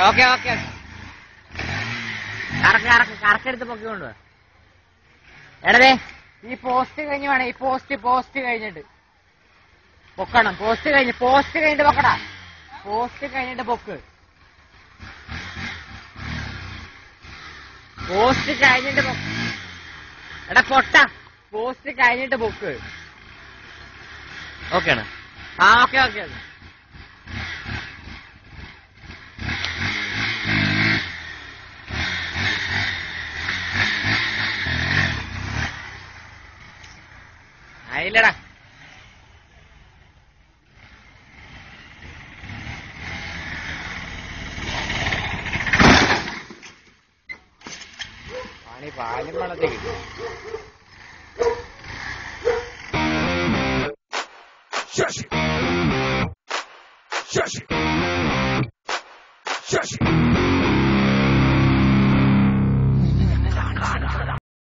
Okay okay കറക്കെടുത്ത് പൊക്കിക്കൊണ്ടു. എടേ ഈ post കഴിഞ്ഞ് വേണം, ഈ പോസ്റ്റ് കഴിഞ്ഞിട്ട് പൊക്കണം. പോസ്റ്റ് കഴിഞ്ഞിട്ട് പൊക്കടാ. പോസ്റ്റ് കഴിഞ്ഞിട്ട് പൊക്ക്. പോസ്റ്റ് കഴിഞ്ഞിട്ട് പൊക്ക്. എടാ പൊട്ട, പോസ്റ്റ് കഴിഞ്ഞിട്ട് പൊക്ക്. ഓക്കെയാണ്. ആ ഓക്കെ ഓക്കെ. ആയില്ലടാ. പണി പാലും വെള്ളത്തേക്ക്. Shush it.